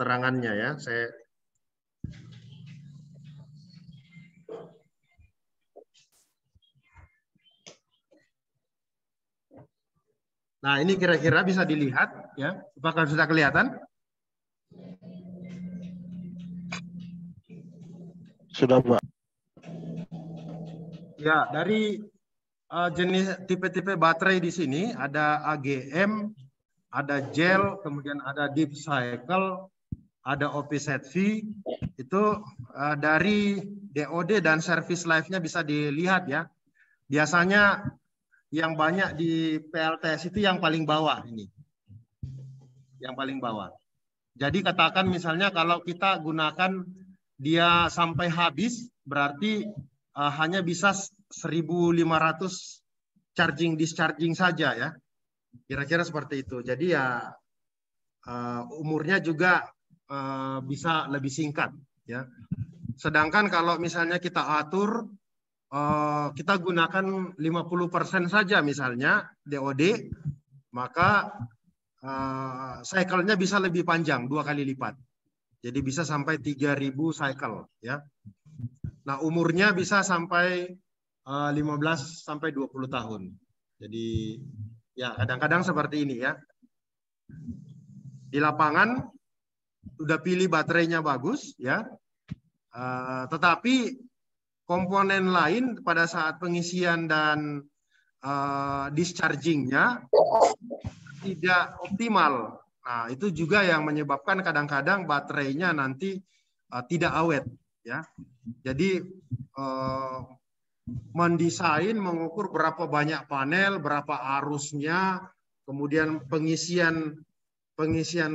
keterangannya ya. Nah, ini kira-kira bisa dilihat ya. Apakah sudah kelihatan? Sudah, Pak. Ya, dari jenis tipe-tipe baterai di sini ada AGM, ada gel, kemudian ada deep cycle, ada OPZV. Itu dari DOD dan service life-nya bisa dilihat ya. Biasanya yang banyak di PLTS itu yang paling bawah ini. Yang paling bawah. Jadi katakan misalnya kalau kita gunakan dia sampai habis, berarti hanya bisa 1.500 charging discharging saja ya. Kira-kira seperti itu. Jadi ya umurnya juga bisa lebih singkat ya. Sedangkan kalau misalnya kita atur kita gunakan 50% saja misalnya DOD, maka cycle-nya bisa lebih panjang, 2 kali lipat. Jadi bisa sampai 3.000 cycle ya. Nah, umurnya bisa sampai 15 sampai 20 tahun. Jadi ya kadang-kadang seperti ini ya. Di lapangan udah pilih baterainya bagus ya. Tetapi komponen lain pada saat pengisian dan discharging-nya tidak optimal. Nah, itu juga yang menyebabkan kadang-kadang baterainya nanti tidak awet ya. Jadi mendesain, mengukur berapa banyak panel, berapa arusnya, kemudian pengisian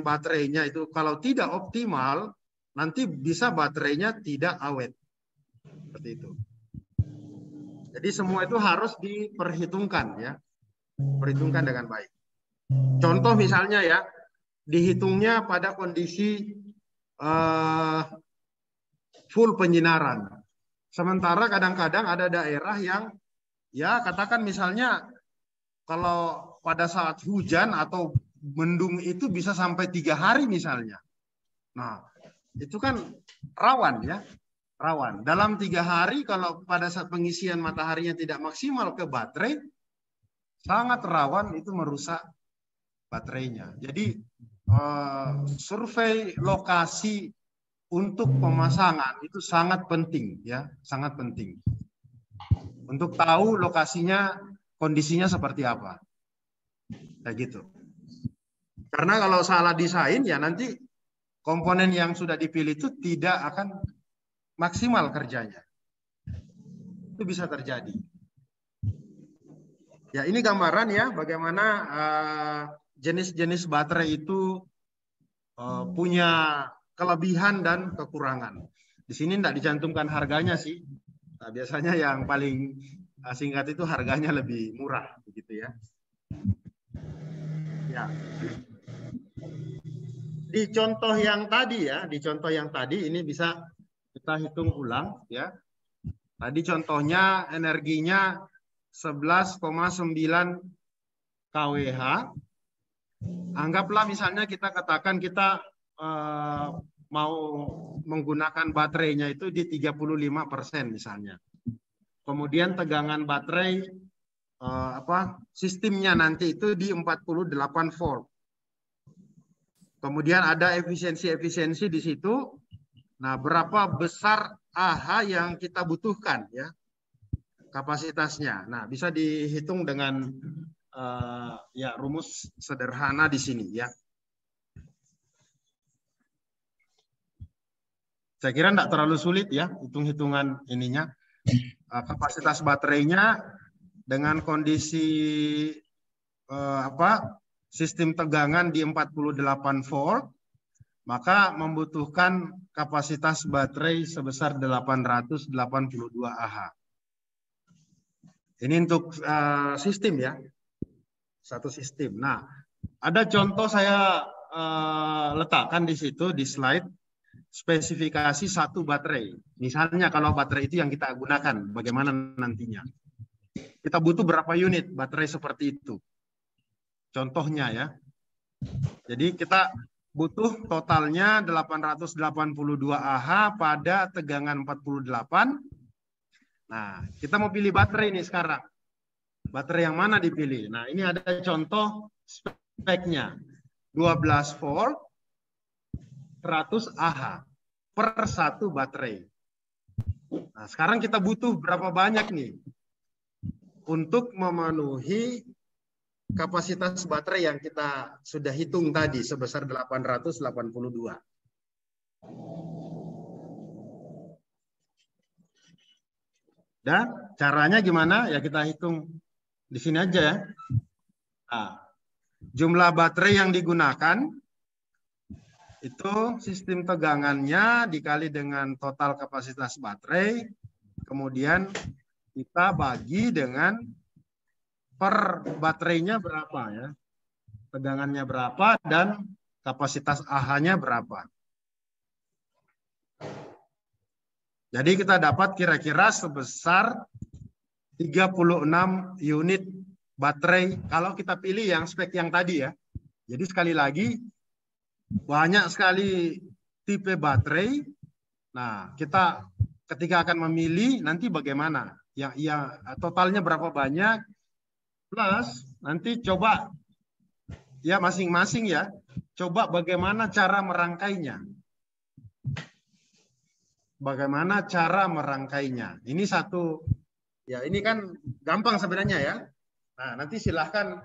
baterainya itu kalau tidak optimal, nanti bisa baterainya tidak awet. Seperti itu. Jadi semua itu harus diperhitungkan ya. Perhitungkan dengan baik. Contoh misalnya ya, dihitungnya pada kondisi full penyinaran. Sementara kadang-kadang ada daerah yang ya katakan misalnya kalau pada saat hujan atau mendung itu bisa sampai 3 hari misalnya. Nah, itu kan rawan ya. Rawan. Dalam 3 hari kalau pada saat pengisian mataharinya tidak maksimal ke baterai, sangat rawan itu merusak baterainya. Jadi survei lokasi untuk pemasangan itu sangat penting ya, sangat penting. Untuk tahu lokasinya, kondisinya seperti apa. Kayak gitu. Karena kalau salah desain ya nanti komponen yang sudah dipilih itu tidak akan maksimal kerjanya. Itu bisa terjadi. Ya, ini gambaran ya bagaimana jenis-jenis baterai itu punya kelebihan dan kekurangan. Di sini tidak dicantumkan harganya sih. Nah, biasanya yang paling singkat itu harganya lebih murah begitu ya. Ya. Di contoh yang tadi ya, di contoh yang tadi ini bisa kita hitung ulang ya. Tadi contohnya energinya 11,9 kWh. Anggaplah misalnya kita katakan kita mau menggunakan baterainya itu di 35% misalnya. Kemudian tegangan baterai sistemnya nanti itu di 48 volt. Kemudian ada efisiensi di situ. Nah, berapa besar AH yang kita butuhkan ya kapasitasnya. Nah, bisa dihitung dengan ya rumus sederhana di sini ya. Saya kira tidak terlalu sulit ya hitung-hitungan ininya. Kapasitas baterainya dengan kondisi sistem tegangan di 48 volt, maka membutuhkan kapasitas baterai sebesar 882 Ah. Ini untuk sistem ya, satu sistem. Nah, ada contoh saya letakkan di situ di slide spesifikasi satu baterai. Misalnya kalau baterai itu yang kita gunakan, bagaimana nantinya? Kita butuh berapa unit baterai seperti itu? Contohnya ya. Jadi kita butuh totalnya 882 Ah pada tegangan 48. Nah, kita mau pilih baterai ini sekarang. Baterai yang mana dipilih? Nah, ini ada contoh speknya. 12 volt, 100 Ah per satu baterai. Nah, sekarang kita butuh berapa banyak nih untuk memenuhi kapasitas baterai yang kita sudah hitung tadi sebesar 882. Dan caranya gimana? Ya kita hitung di sini aja ya. Nah, jumlah baterai yang digunakan itu sistem tegangannya dikali dengan total kapasitas baterai, kemudian kita bagi dengan per baterainya berapa ya, tegangannya berapa dan kapasitas Ah-nya berapa. Jadi kita dapat kira-kira sebesar 36 unit baterai kalau kita pilih yang spek yang tadi ya. Jadi sekali lagi banyak sekali tipe baterai. Nah, kita ketika akan memilih nanti bagaimana? Ya totalnya berapa banyak? Plus nanti coba ya masing-masing ya. Coba bagaimana cara merangkainya. Bagaimana cara merangkainya. Ini satu, ya ini kan gampang sebenarnya ya. Nah, nanti silahkan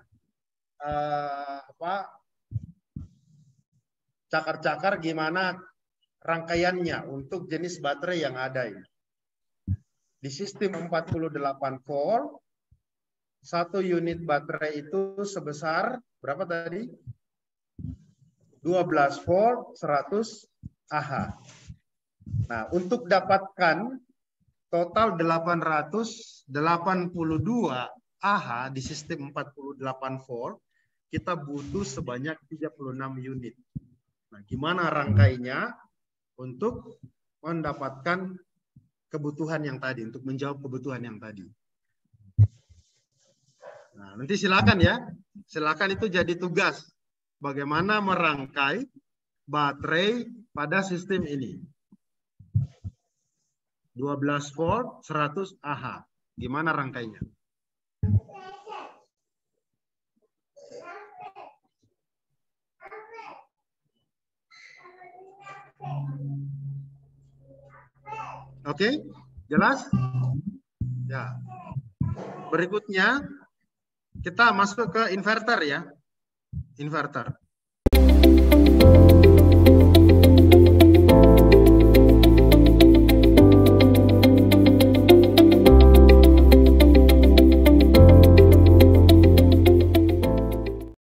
cakar-cakar gimana rangkaiannya untuk jenis baterai yang ada ini. Di sistem 48 volt, satu unit baterai itu sebesar berapa tadi? 12 volt, 100 Ah. Nah, untuk dapatkan total 882 Ah di sistem 48 volt, kita butuh sebanyak 36 unit. Nah, gimana rangkainya untuk mendapatkan kebutuhan yang tadi, untuk menjawab kebutuhan yang tadi. Nah, nanti silakan ya. Silakan itu jadi tugas. Bagaimana merangkai baterai pada sistem ini. 12 volt, 100 Ah. Gimana rangkainya? Oke, jelas? Ya. Berikutnya kita masuk ke inverter ya. Inverter.